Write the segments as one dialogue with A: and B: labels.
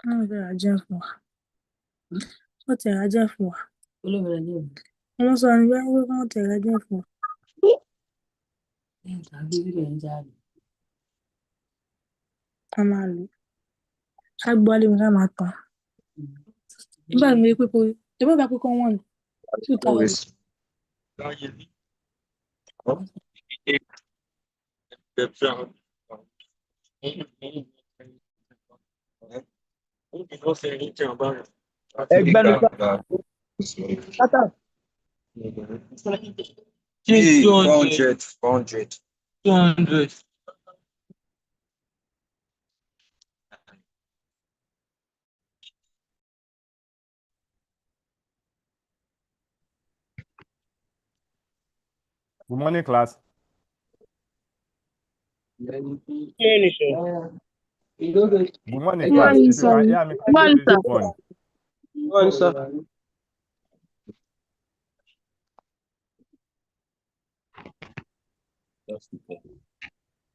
A: Wọ́n ti ra jẹ́ fún wa. Wọ́n sọ ní báyìí pé wọ́n ti ra jẹ́ fún wa. Ká máa lò. Ká gbọ́ lé mi ká máa tàn. Nígbà tí mo rí pé kò ẹ bá pé kó wọ́n ní 2000.
B: Ẹgbẹ́ ló sá.
C: 200.
D: Good morning, class.
A: Good morning,
D: class. If you
A: sir.
D: can hear me,
A: Good morning,
D: please
A: sir.
D: respond.
B: Good morning, sir.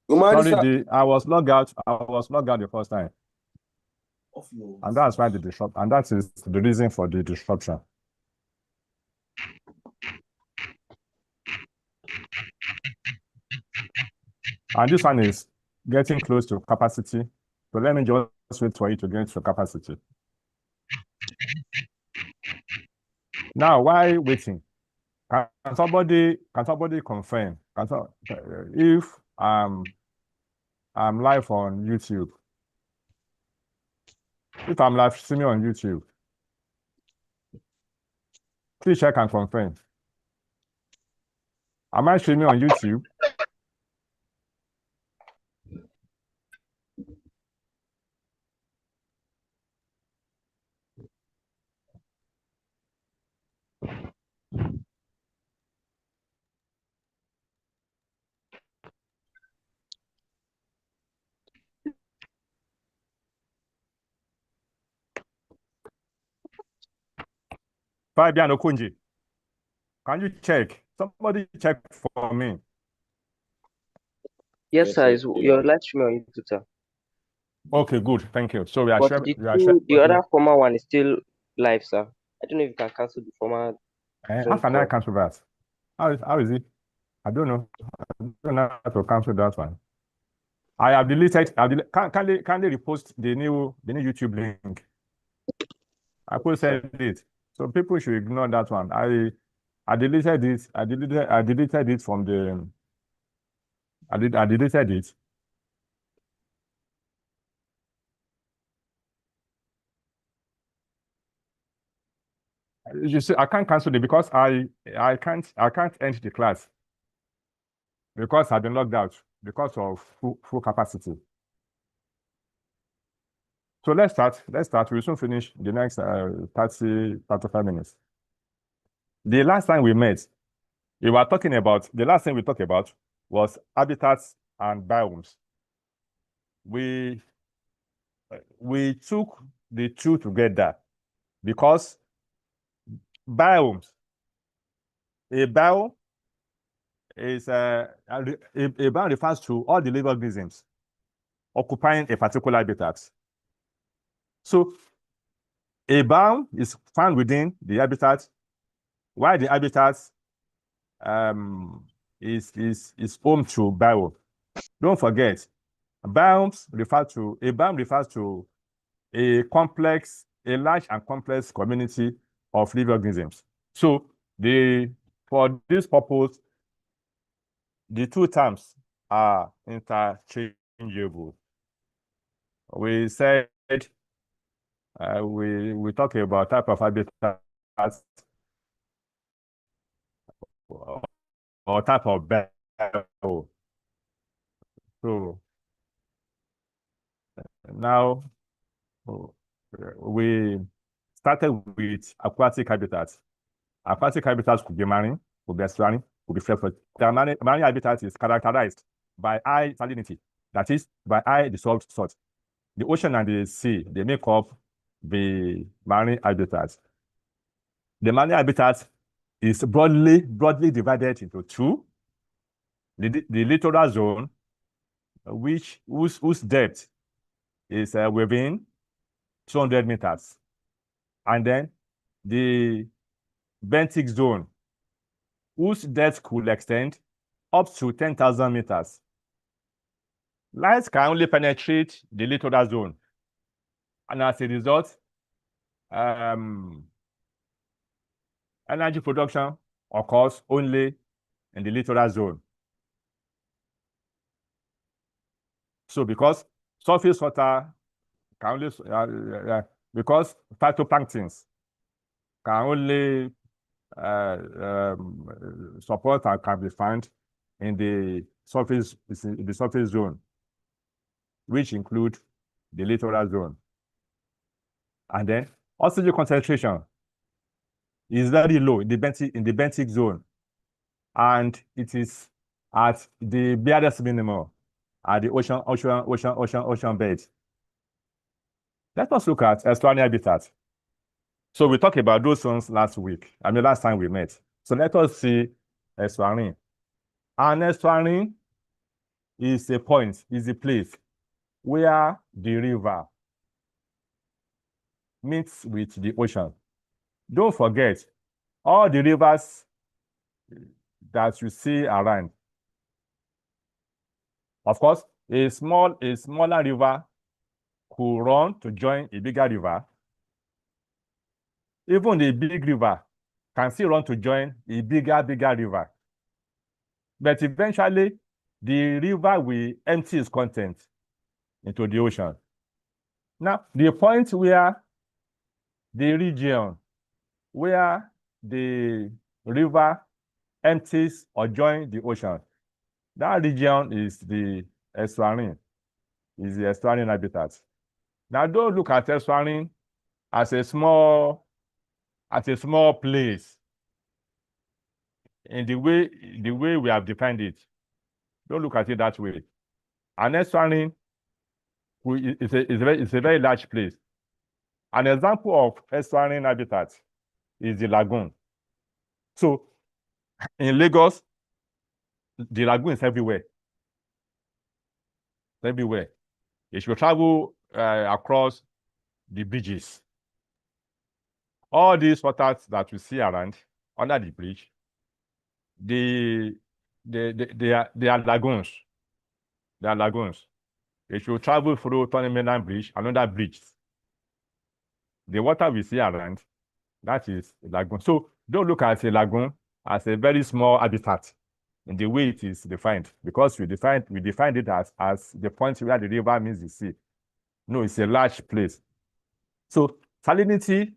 B: Good morning,
D: Sorry,
B: sir.
D: I was logged out. The first time. And that's why the disrupt, and that is the reason for the disruption. And this one is getting close to capacity. So let me just wait for you to get to capacity. Now, why waiting? Can somebody confirm? If I'm live on YouTube, if I'm live streaming on YouTube, please check and confirm. Am I streaming on YouTube? Fabian Okunji, can you check? Somebody check for me.
E: Yes, sir. Your live stream on YouTube, sir.
D: Okay, good. Thank you. So we are
E: But
D: sharing.
E: the other former one is still live, sir. I don't know if you can cancel the former.
D: How can I cancel that? How is it? I don't know. I don't know how to cancel that one. I have deleted. Can they repost the new YouTube link? I posted it. So people should ignore that one. I deleted it. I deleted it from the. I deleted it. You see, I can't cancel it because I can't end the class because I've been locked out because of full capacity. So let's start. We'll soon finish the next 35 minutes. The last time we met, the last thing we talked about was habitats and biomes. We took the two together because biomes, a biome is a biome refers to all the living organisms occupying a particular habitat. So a biome is found within the habitat, while the habitat is home to biome. Don't forget, a biome refers to a large and complex community of living organisms. So for this purpose, the two terms are interchangeable. We said we talk about type of habitat or type of biome. So now we started with aquatic habitats. Aquatic habitats could be marine, could be estuarine, could be freshwater. The marine habitat is characterized by high salinity, that is, by high dissolved salt. The ocean and the sea, they make up the marine habitats. The marine habitat is broadly divided into two. The littoral zone, whose depth is within 200 meters. And then the benthic zone, whose depth could extend up to 10,000 meters. Light can only penetrate the littoral zone. And as a result, energy production occurs only in the littoral zone. So because surface water can only, because phytoplanktons can only support and can be found in the surface zone, which include the littoral zone. And then oxygen concentration is very low in the benthic zone, and it is at the barest minimum at the ocean bed. Let us look at estuarine habitat. So we talked about those ones last time we met. So let us see estuarine. An estuarine is a place where the river meets with the ocean. Don't forget, all the rivers that you see around. Of course, a smaller river could run to join a bigger river. Even the big river can still run to join a bigger river. But eventually, the river will empty its content into the ocean. Now, the point where the region where the river empties or joins the ocean, that region is the estuarine, habitat. Now, don't look at estuarine as a small place in the way we have defined it. Don't look at it that way. An estuarine is a very large place. An example of estuarine habitat is the lagoon. So in Lagos, the lagoon is everywhere. Everywhere. If you travel across the bridges, all these waters that you see around under the bridge, they are lagoons. They are lagoons. If you travel through Tony Mainland Bridge, another bridge, the water we see around, that is a lagoon. So don't look at a lagoon as a very small habitat in the way it is defined, because we defined it as the point where the river meets the sea. No, it's a large place. So salinity,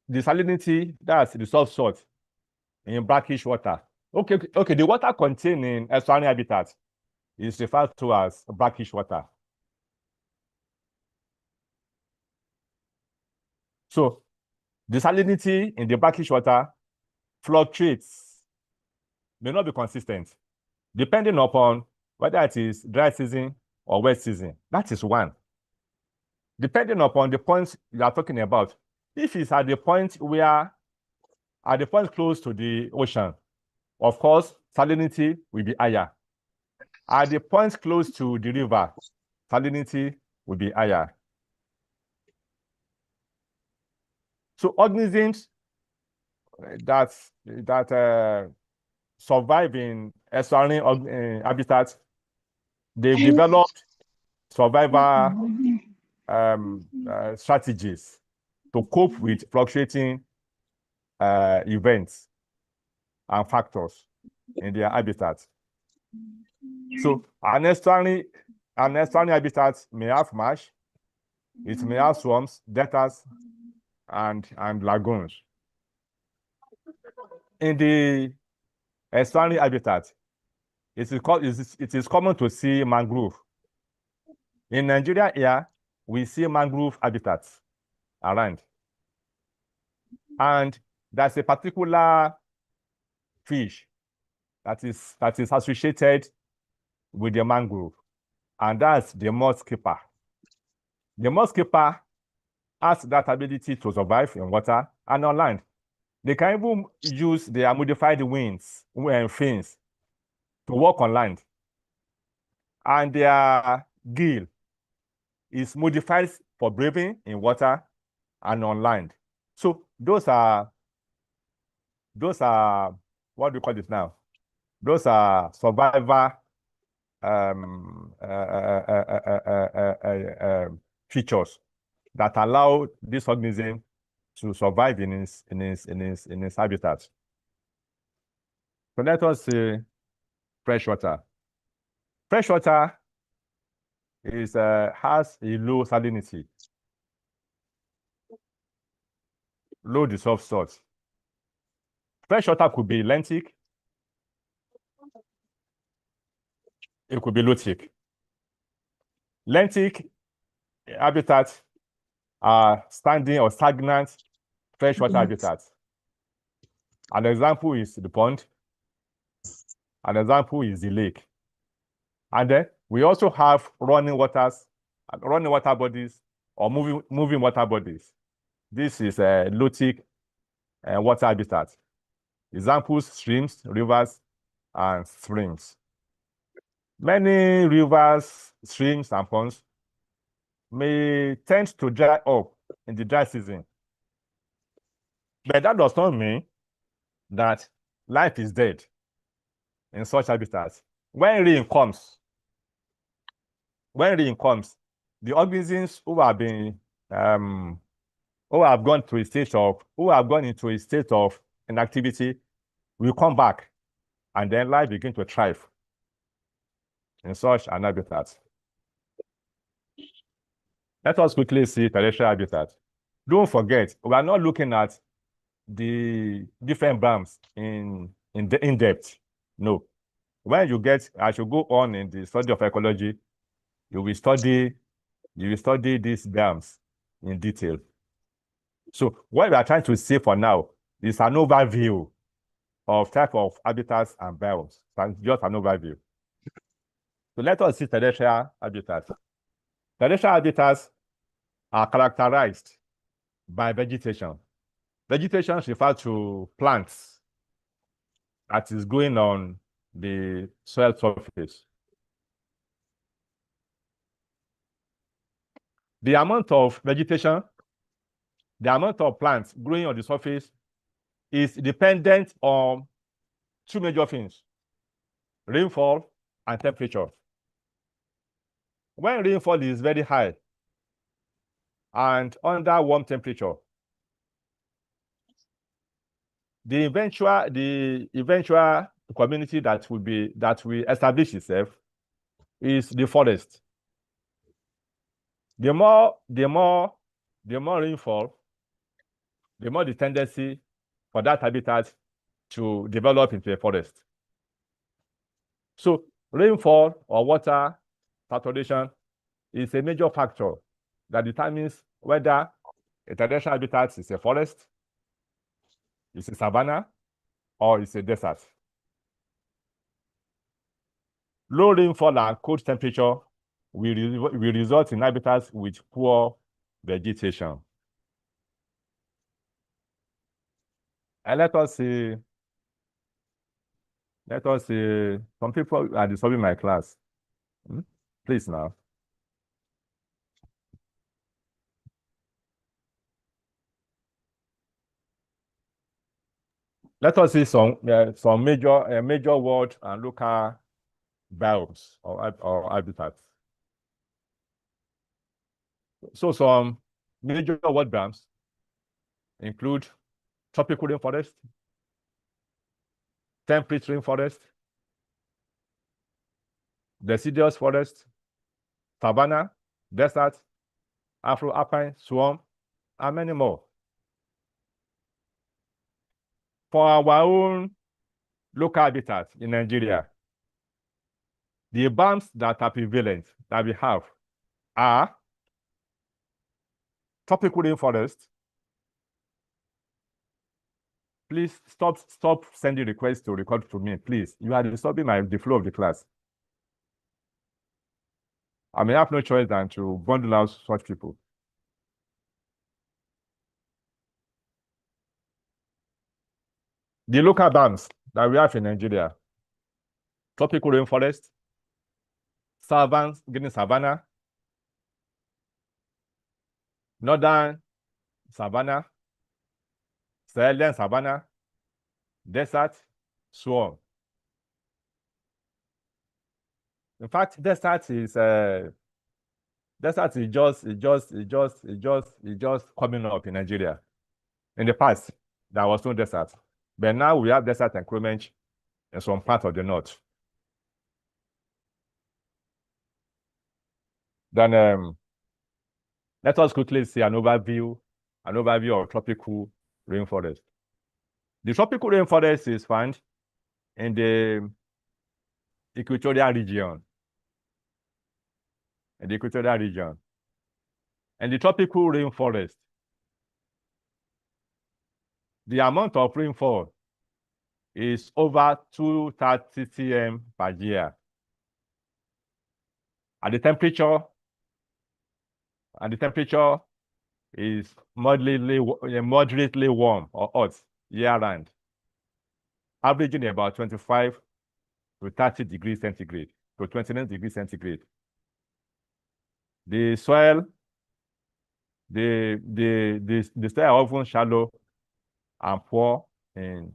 D: that's the soft salt in brackish water. Okay, the water contained in estuarine habitat is referred to as brackish water. So the salinity in the brackish water fluctuates, may not be consistent, depending upon whether it is dry season or wet season. That is one. Depending upon the points you are talking about. If it's at the point close to the ocean, of course, salinity will be higher. At the point close to the river, salinity will be higher. So organisms that survive in estuarine habitats, they've developed survival strategies to cope with fluctuating events and factors in their habitat. So an estuarine habitat may have marsh, it may have swamps, deltas, and lagoons. In the estuarine habitat, it is common to see mangrove. In Nigeria here, we see mangrove habitats around. And there's a particular fish that is associated with the mangrove, and that's the mudskipper. The mudskipper has that ability to survive in water and on land. They can even use their modified wings and fins to walk on land. And their gill is modified for breathing in water and on land. So those are what do you call it now? Those are survivor features that allow this organism to survive in its habitat. So let us see freshwater. Freshwater has a low salinity, low dissolved salt. Freshwater could be lentic, it could be lotic. Lentic habitats are standing or stagnant freshwater habitats. An example is the pond. An example is the lake. And then we also have running water bodies or moving water bodies. This is a lotic water habitat. Examples: streams, rivers, and springs. Many rivers, streams, and ponds may tend to dry up in the dry season. But that does not mean that life is dead in such habitats. When rain comes, the organisms who have gone into a state of inactivity will come back, and then life begin to thrive in such an habitat. Let us quickly see terrestrial habitat. Don't forget, we are not looking at the different biomes in depth. No. When you get, as you go on in the study of ecology, you will study these biomes in detail. So what we are trying to say for now is an overview of type of habitats and biomes. Just an overview. So let us see terrestrial habitats. Terrestrial habitats are characterized by vegetation. Vegetation refers to plants that is growing on the soil surface. The amount of vegetation, the amount of plants growing on the surface is dependent on two major things: rainfall and temperature. When rainfall is very high and under warm temperature, the eventual community that will establish itself is the forest. The more rainfall, the more the tendency for that habitat to develop into a forest. So rainfall or water saturation is a major factor that determines whether a terrestrial habitat is a forest, it's a savanna, or it's a desert. Low rainfall and cold temperature will result in habitats with poor vegetation. And let us see, some people are disturbing my class. Please now. Let us see some major world and local biomes or habitats. So some major world biomes include tropical rainforest, temperate rainforest, deciduous forest, savanna, desert, Afro-alpine, swamp, and many more. For our own local habitat in Nigeria, the biomes that are prevalent that we have are tropical rainforest. Please stop sending requests to record to me, please. You are disturbing the flow of the class. I may have no choice than to bundle out such people. The local biomes that we have in Nigeria: tropical rainforest, Guinea Savannah, northern Savannah, Sahelian Savannah, desert, swarm. In fact, desert is just coming up in Nigeria. In the past, there was no desert, but now we have desert encroachment in some parts of the north. Then let us quickly see an overview of tropical rainforest. The tropical rainforest is found in the equatorial region. And the tropical rainforest, the amount of rainfall is over 230 cm per year. And the temperature is moderately warm or hot year-round, averaging about 25 to 30 degrees centigrade to 29 degrees centigrade. The soil, the soil are often shallow and poor in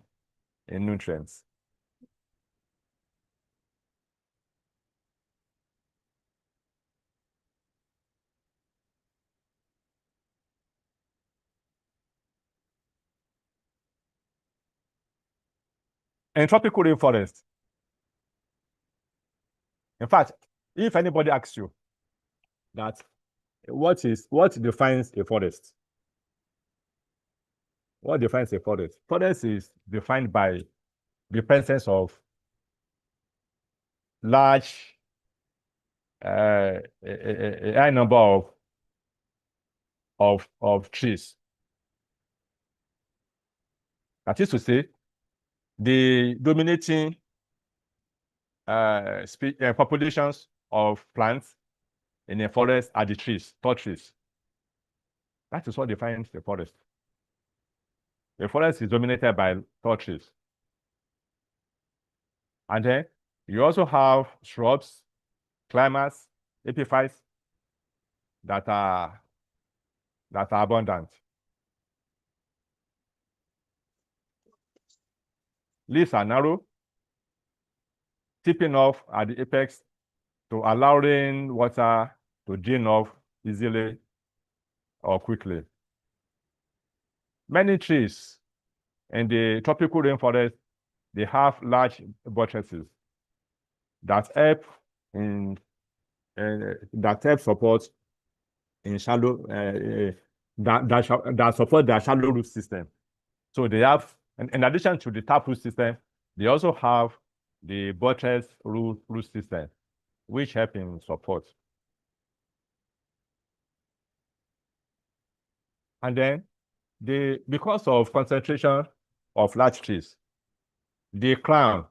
D: nutrients. In tropical rainforest, in fact, if anybody asks you that what defines a forest? What defines a forest? Forest is defined by the presence of large, a high number of trees. That is to say, the dominating populations of plants in a forest are the trees, tall trees. That is what defines the forest. The forest is dominated by tall trees. And then you also have shrubs, climbers, epiphytes that are abundant. Leaves are narrow, tipping off at the apex to allow rainwater to drain off easily or quickly. Many trees in the tropical rainforest, they have large buttresses that help support in shallow that support their shallow root system. So they have, in addition to the tap root system, they also have the buttress root system, which help in support. And then because of concentration of large trees, the crown,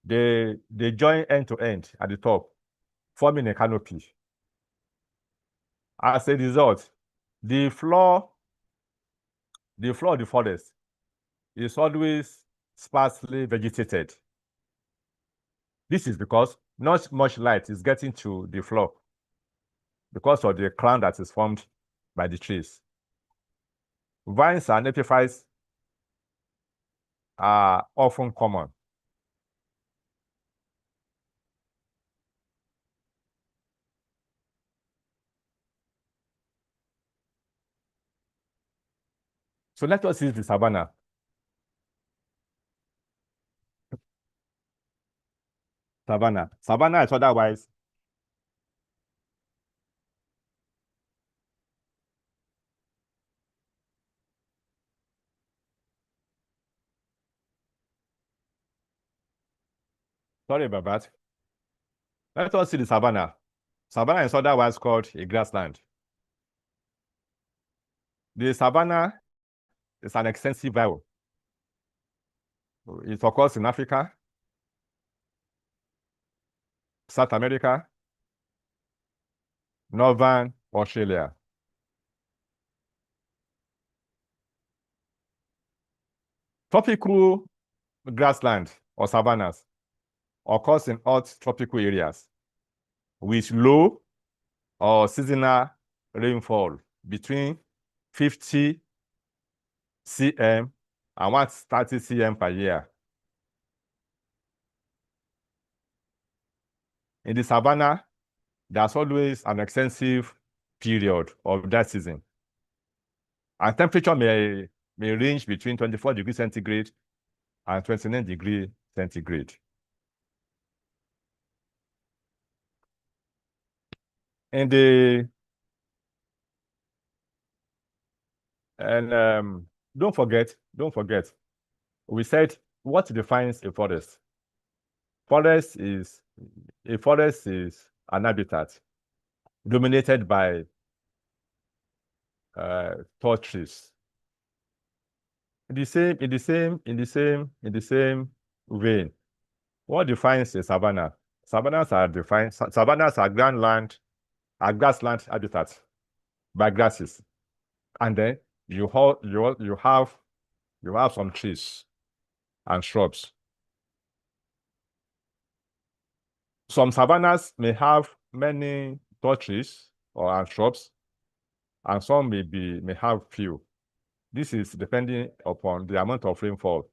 D: they join end to end at the top, forming a canopy. As a result, the floor of the forest is always sparsely vegetated. This is because not much light is getting to the floor because of the crown that is formed by the trees. Vines and epiphytes are often common. So let us see the Savannah. Savannah is otherwise sorry about that. Let us see the Savannah. Savannah is otherwise called a grassland. The Savannah is an extensive biome. It occurs in Africa, South America, Northern Australia. . Tropical grassland or savannas occurs in hot tropical areas with low or seasonal rainfall between 50 cm and 130 cm per year. In the savanna, there's always an extensive period of dry season. And temperature may range between 24 degrees centigrade and 29 degrees centigrade. And don't forget, we said what defines a forest? A forest is an habitat dominated by tall trees. In the same vein, what defines a savanna? Savannas are grassland habitats by grasses, and then you have some trees and shrubs. Some savannas may have many tall trees and shrubs, and some may have few. This is depending upon the amount of rainfall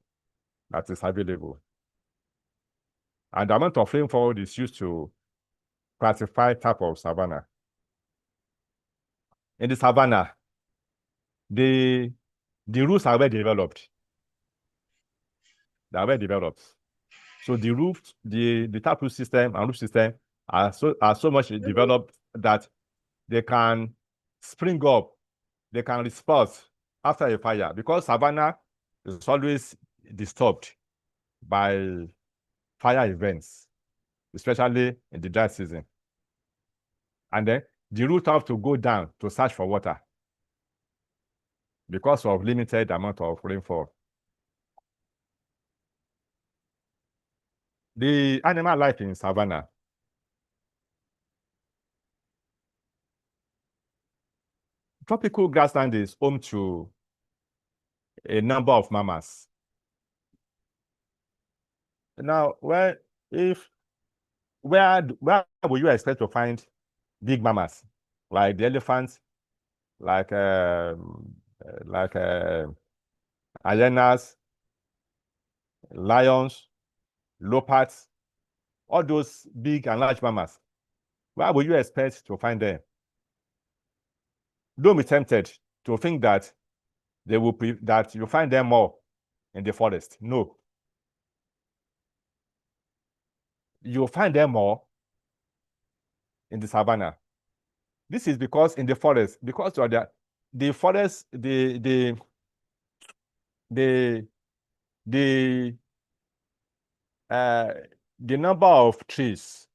D: that is available. And the amount of rainfall is used to classify type of savanna. In the savanna, the roots are well developed. They are well developed. So the taproot system and root system are so much developed that they can spring up, they can respond after a fire, because savanna is always disturbed by fire events, especially in the dry season. And then the roots have to go down to search for water because of limited amount of rainfall. The animal life in savanna. Tropical grassland is home to a number of mammals. Now, where would you expect to find big mammals like the elephants, like hyenas, lions, leopards, all those big and large mammals? Where would you expect to find them? Don't be tempted to think that that you find them more in the forest. No. You'll find them more in the savanna. This is because in the forest, because of the forest, the number of trees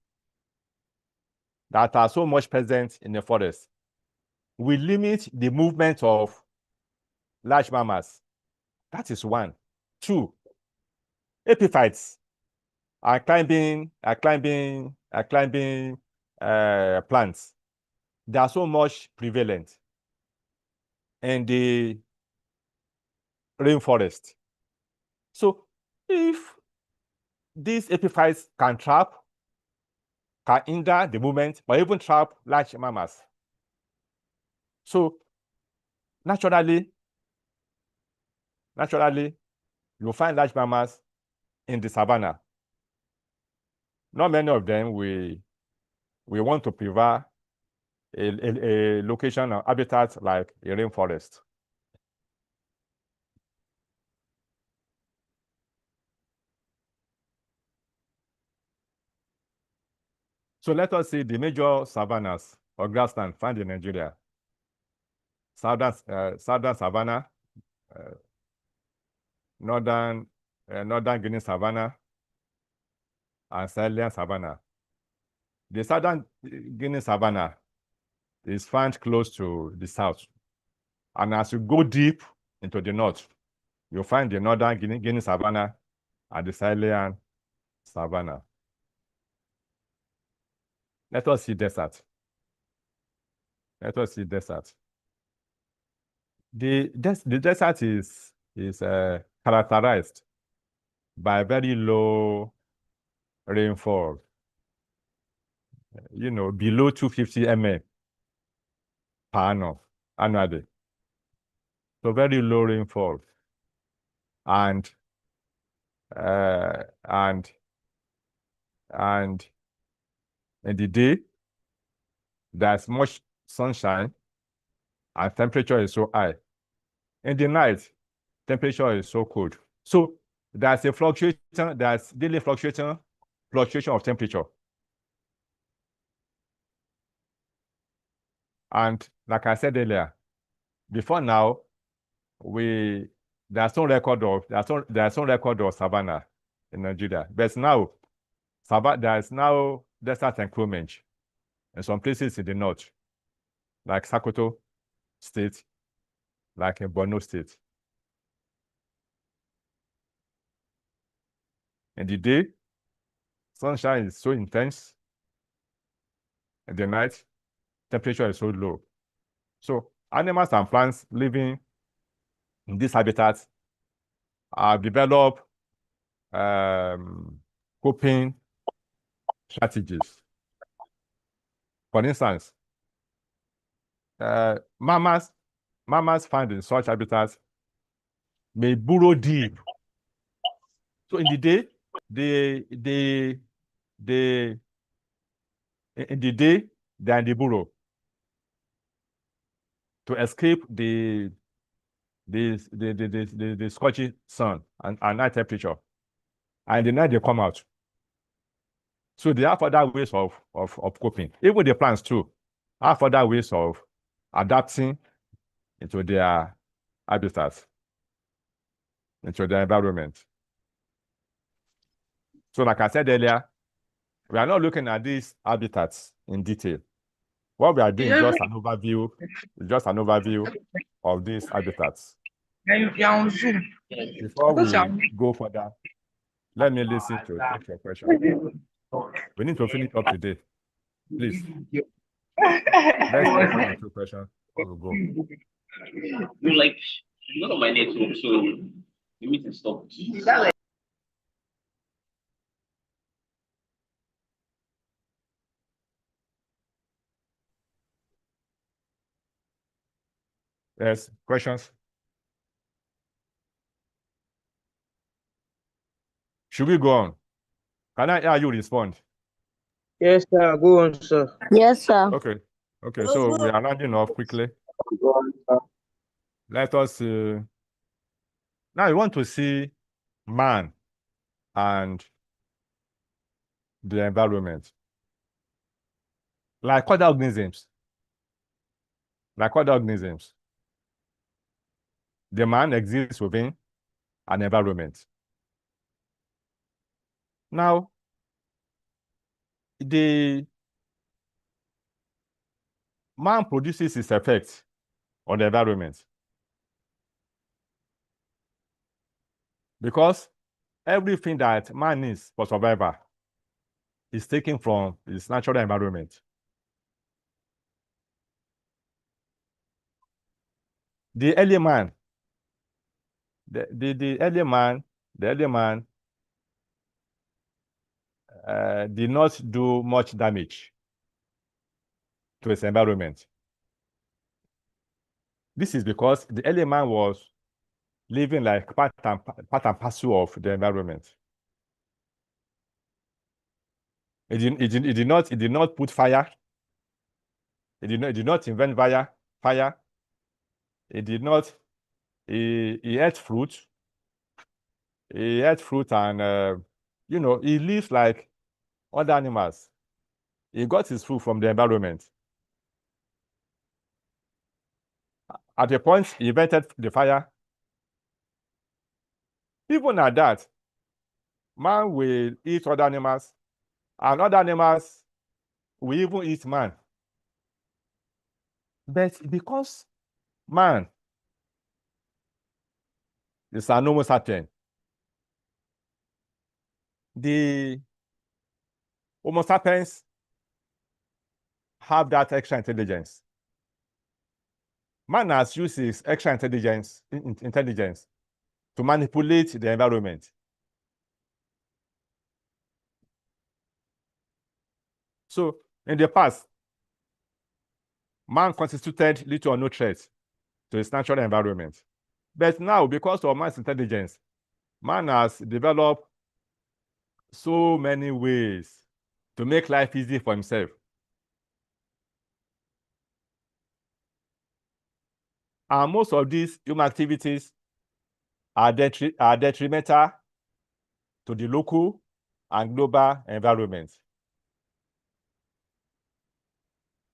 D: that are so much present in the forest will limit the movement of large mammals. That is one. Two, epiphytes are climbing plants. They are so much prevalent in the rainforest. So if these epiphytes can hinder the movement, or even trap large mammals, so naturally, you'll find large mammals in the savanna. Not many of them we want to preserve a location or habitat like a rainforest. So let us see the major savannas or grassland found in Nigeria. Southern savanna, northern Guinea savanna, and Sahelian savanna. The southern Guinea savanna is found close to the south. And as you go deep into the north, you'll find the northern Guinea savanna and the Sahelian savanna. Let us see desert. The desert is characterized by very low rainfall, below 250 mm per annum annually. So very low rainfall. And in the day, there's much sunshine and temperature is so high. In the night, temperature is so cold. So there's a fluctuation, there's daily fluctuation of temperature. And like I said earlier, before now, there's no record of Savannah in Nigeria. But now, there's now desert encroachment in some places in the north, like Sokoto State, like in Borno State. In the day, sunshine is so intense. In the night, temperature is so low. So animals and plants living in these habitats have developed coping strategies. For instance, mammals found in such habitats may burrow deep. So in the day, they're in the burrow to escape the scorching sun and night temperature. And the night they come out. So they have other ways of coping. Even the plants too have other ways of adapting into their habitats, into their environment. So like I said earlier, we are not looking at these habitats in detail. What we are doing is just an overview of these habitats. Before we go further, let me listen to your question. We need to finish up today. Please. Let's take one or two questions before we go.
C: Like, none of my network, so the meeting stopped.
D: Yes, questions? Should we go on? Can I hear you respond?
E: Yes, sir. Go on, sir.
F: Yes, sir.
D: Okay, so we are rounding off quickly. Let us, now we want to see man and the environment. Like other organisms, the man exists within an environment. Now, the man produces his effects on the environment because everything that man needs for survival is taken from his natural environment. The early man did not do much damage to his environment. This is because the early man was living like part and parcel of the environment. He did not put fire. He did not invent fire. He ate fruit. He ate fruit and he lives like other animals. He got his food from the environment. At a point, he invented the fire. Even at that, man will eat other animals, and other animals will even eat man. But because man is an Homo sapien, the Homo sapiens have that extra intelligence. Man has used his extra intelligence to manipulate the environment. So in the past, man constituted little or no threat to his natural environment. But now, because of man's intelligence, man has developed so many ways to make life easy for himself. And most of these human activities are detrimental to the local and global environment.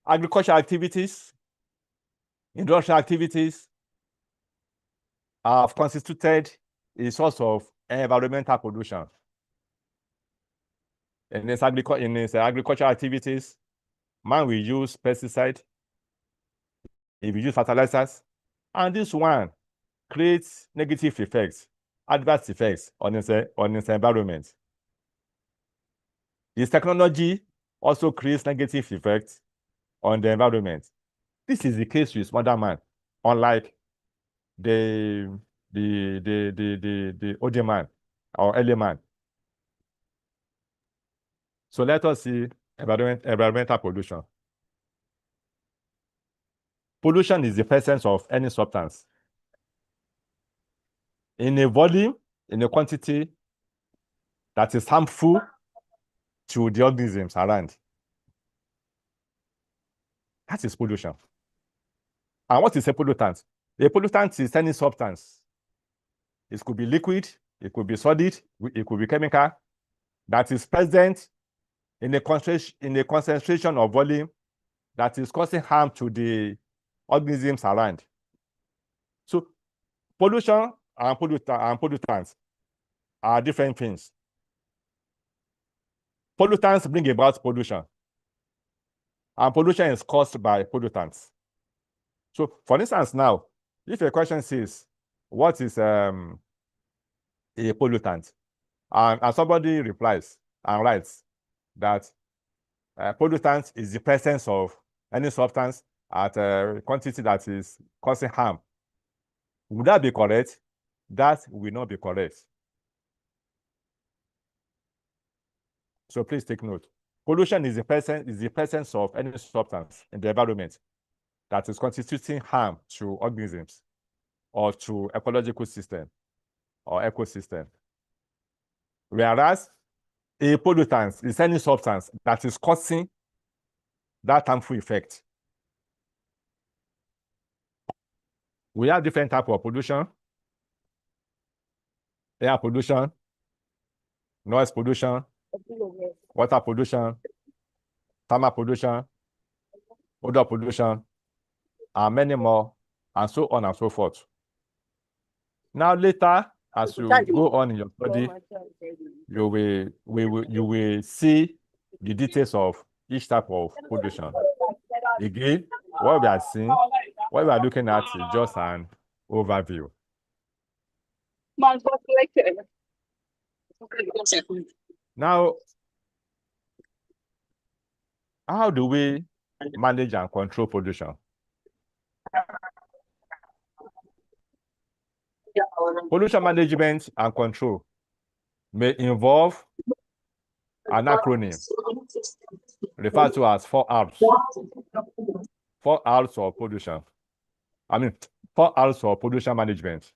D: Agricultural activities, industrial activities have constituted a source of environmental pollution. In its agricultural activities, man will use pesticides, he will use fertilizers, and this one creates negative effects, adverse effects on its environment. This technology also creates negative effects on the environment. This is the case with modern man, unlike the older man or early man. So let us see environmental pollution. Pollution is the presence of any substance in a volume, in a quantity that is harmful to the organisms around. That is pollution. And what is a pollutant? A pollutant is any substance. It could be liquid, it could be solid, it could be chemical, that is present in a concentration of volume that is causing harm to the organisms around. So pollution and pollutants are different things. Pollutants bring about pollution, and pollution is caused by pollutants. So for instance now, if a question says, what is a pollutant? And somebody replies and writes that pollutant is the presence of any substance at a quantity that is causing harm. Would that be correct? That will not be correct. So please take note. Pollution is the presence of any substance in the environment that is constituting harm to organisms or to ecological system or ecosystem. Whereas a pollutant is any substance that is causing that harmful effect. We have different types of pollution: air pollution, noise pollution, water pollution, thermal pollution, odor pollution, and many more, and so on and so forth. Now later, as you go on in your study, you will see the details of each type of pollution. Again, what we are seeing, what we are looking at is just an overview. Now, how do we manage and control pollution? Pollution management and control may involve an acronym referred to as 4Rs. 4Rs of pollution. 4Rs of pollution management.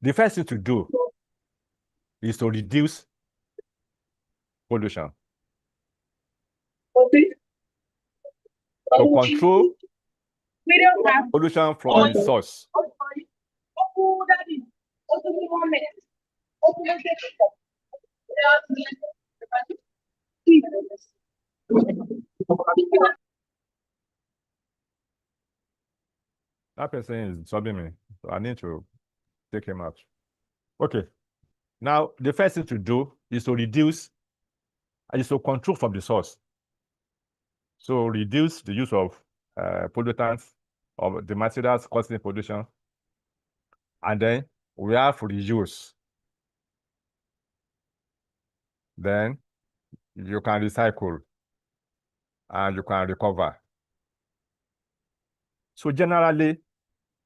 D: The first thing to do is to reduce pollution. To control pollution from the source. That person is disturbing me, so I need to take him out. Okay. Now, the first thing to do is to control from the source. So reduce the use of pollutants or the materials causing pollution. And then we have reuse. Then you can recycle and you can recover. So generally,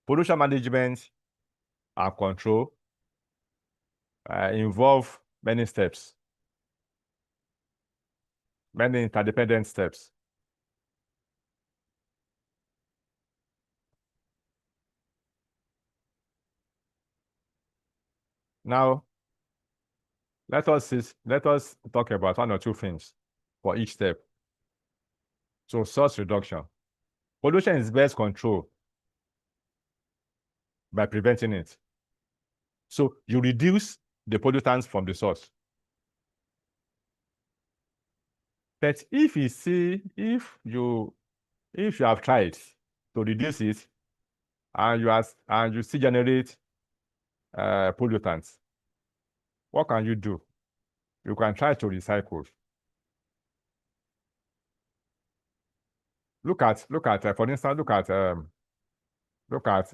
D: pollution management and control involve many steps, many interdependent steps. Now, let us talk about one or two things for each step. So, source reduction. Pollution is best controlled by preventing it. So, you reduce the pollutants from the source. But if you have tried to reduce it and you still generate pollutants, what can you do? You can try to recycle. Look at for instance, look at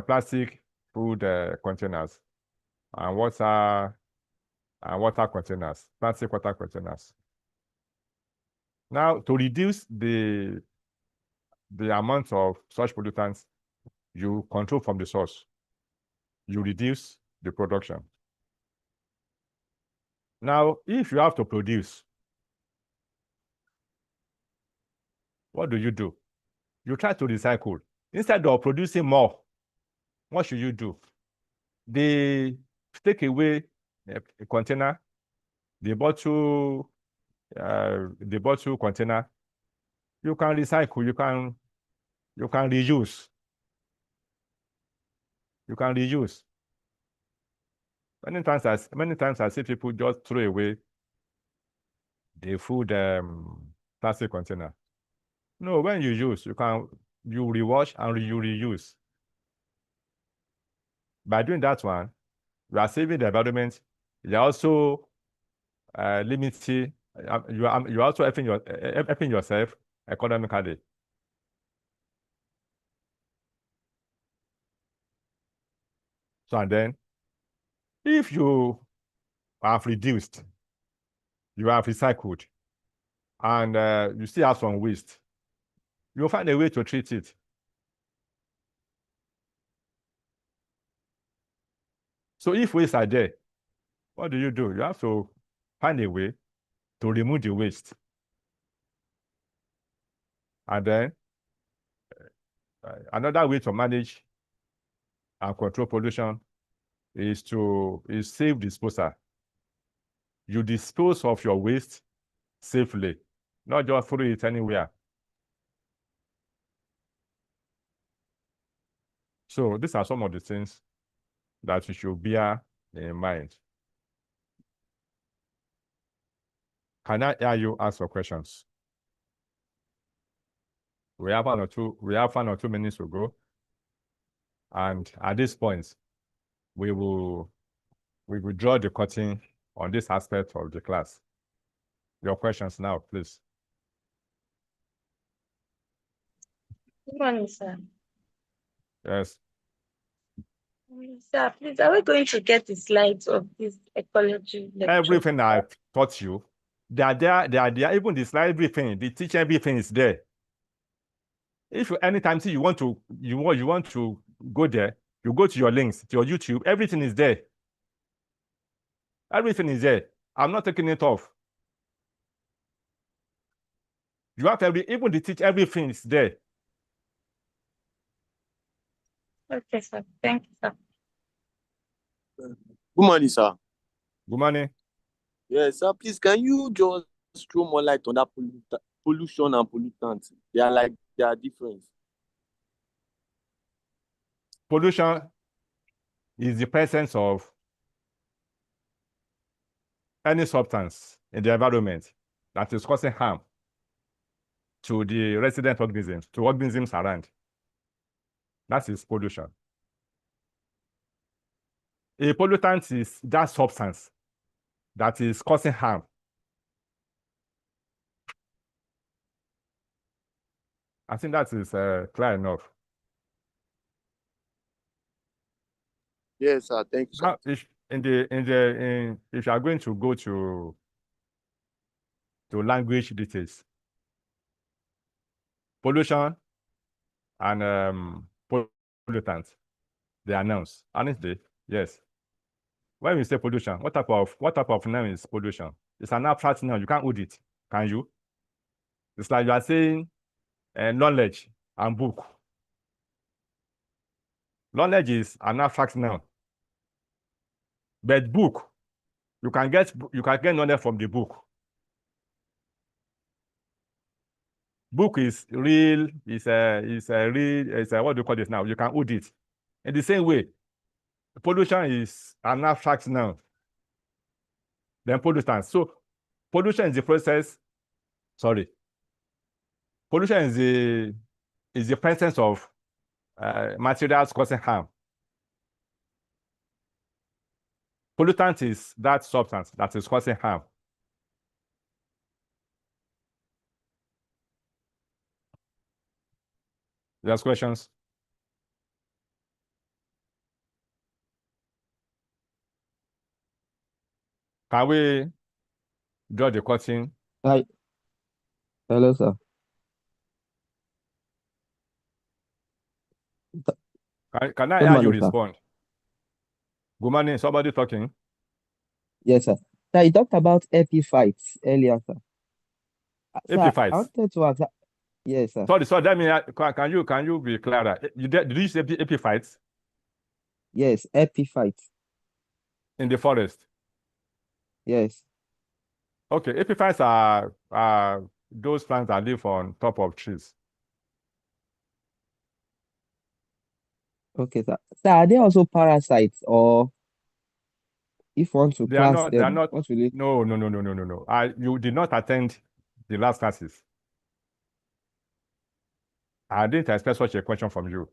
D: plastic food containers and water containers, plastic water containers. Now, to reduce the amount of such pollutants, you control from the source. You reduce the production. Now, if you have to produce, what do? You try to recycle. Instead of producing more, what should you do? They take away a container, the bottle container. You can recycle. You can reuse. You can reuse. Many times I see people just throw away the food plastic container. No, when you use, you rewash and you reuse. By doing that one, you are saving the environment. You are also limiting. You are also helping yourself economically. So, and then, if you have reduced, you have recycled, and you still have some waste, you'll find a way to treat it. So if waste are there, what do? You have to find a way to remove the waste. And then another way to manage and control pollution is safe disposal. You dispose of your waste safely, not just throw it anywhere. So these are some of the things that you should bear in mind. Can I hear you ask your questions? We have 1 or 2 minutes to go. And at this point, we will draw the curtain on this aspect of the class. Your questions now, please.
F: Good morning, sir.
D: Yes.
F: Sir, please, are we going to get the slides of this ecology lecture?
D: Everything I taught you, they are there. Even the slide briefing, the teacher briefing is there. If you anytime see you want to go there, you go to your links, to your YouTube, everything is there. Everything is there. I'm not taking it off. You have even the teach, everything is there.
F: Okay, sir. Thank you, sir.
B: Good morning, sir.
D: Good morning.
B: Yes, sir. Please, can you just throw more light on that pollution and pollutants? They are different.
D: Pollution is the presence of any substance in the environment that is causing harm to the resident organisms, to organisms around. That is pollution. A pollutant is that substance that is causing harm. I think that is clear enough.
B: Yes, sir. Thank you, sir.
D: Now, if you are going to go to language details, pollution and pollutants, They are nouns, aren't they? Yes. When we say pollution, what type of noun is pollution? It's an abstract noun. You can't hold it, can you? It's like you are saying knowledge and book. Knowledge is an abstract noun. But book, you can get knowledge from the book. Book is real, what do you call this now? You can hold it. In the same way, pollution is an abstract noun. Then pollutants. So pollution is the process, pollution is the presence of materials causing harm. Pollutant is that substance that is causing harm. There's questions? Can we draw the curtain?
G: Hi. Hello, sir.
D: Can I
G: Good
D: hear you
G: morning, sir.
D: respond? Good morning. Somebody talking?
G: Yes, sir. Sir, you talked about epiphytes earlier, sir. Sir, I
D: Epiphytes.
G: wanted to ask. Yes, sir.
D: Sorry. Let me. Can you be clearer? Did you say epiphytes
G: Yes, epiphytes.
D: in the forest?
G: Yes.
D: Okay, epiphytes are those plants that live on top of trees.
G: Okay, sir. Sir, are they also parasites, or if one to
D: They are
G: class
D: not. They are
G: them,
D: not.
G: what will it?
D: No. You did not attend the last classes. I didn't expect such a question from you.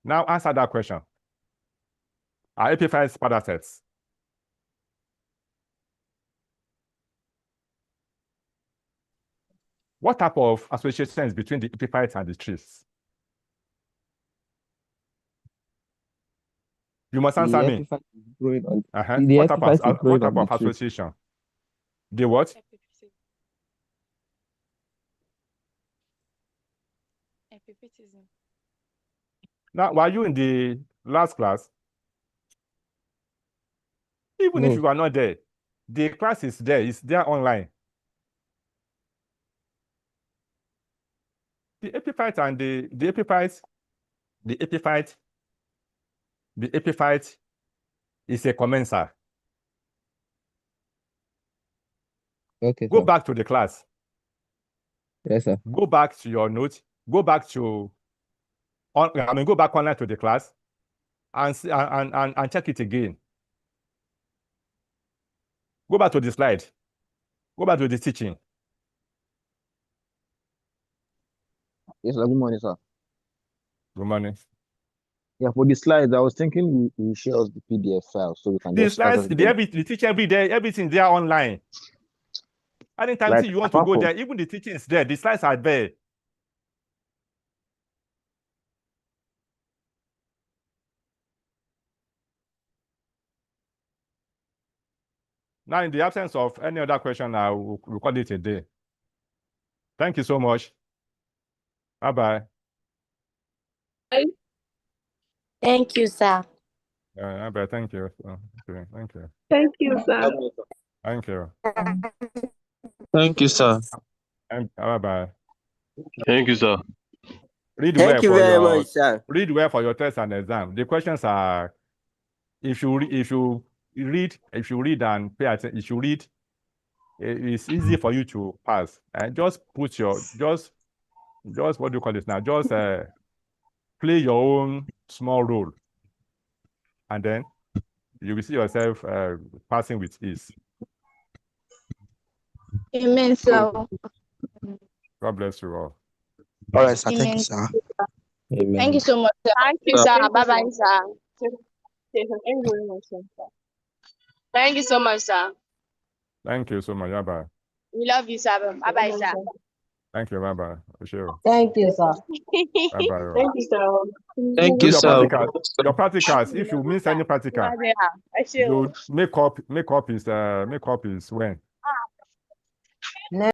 D: Now answer that question. Are epiphytes parasites? What type of association is between the epiphytes and the trees? You must
G: The
D: answer me.
G: epiphyte is growing on
D: Uh-huh.
G: the
D: What type
G: epiphyte is
D: of
G: growing on the tree.
D: association? The what?
A: Epiphytism.
D: Now, were you in the last class? Even if
G: No.
D: you are not there, the class is there. It's there online. The epiphyte and the epiphyte is a commencer.
G: Okay,
D: Go
G: sir.
D: back to the class.
G: Yes, sir.
D: Go back to your notes. Go back go back online to the class and see, and check it again. Go back to the slide. Go back to the teaching.
H: Yes, sir. Good morning, sir.
D: Good morning.
H: Yeah, for the slides, I was thinking you share us the PDF file so we can
D: The
H: just start
D: slides,
H: us again.
D: the teaching every day, everything there online. Anytime
H: Like,
D: you want to
H: apart
D: go
H: from
D: there, even the teaching is there. The slides are there. Now, in the absence of any other question, I will call it a day. Thank you so much. Bye-bye.
F: Thank you, sir.
D: Bye-bye. Thank you. Okay, thank you.
F: Thank you, sir.
D: Thank you.
B: Thank you, sir.
D: Bye-bye.
C: Thank you, sir.
D: Read
E: Thank you very much, sir.
D: Read well for your test and exam. The questions are, if you read and pay attention, if you read, it's easy for you to pass. And just put your just what do you call this now? Just play your own small role, and then you will see yourself passing with ease.
F: Amen, sir.
D: God bless you all.
I: All right, sir. Thank
F: Amen.
I: you, sir.
G: Amen.
F: Thank you so much, sir.
A: Thank you,
B: Sir.
A: sir. Bye-bye, sir. Thank you very much, sir. Thank you so much, sir.
D: Thank you so much. Bye-bye.
A: We love you, sir. Bye-bye, sir.
D: Thank you. Bye-bye. Sure.
F: Thank you, sir.
D: Bye-bye.
A: Thank you, sir.
B: Thank
D: Do
B: you,
D: your
B: sir.
D: practicals. Your practicals. If you miss any practical, you make up is when.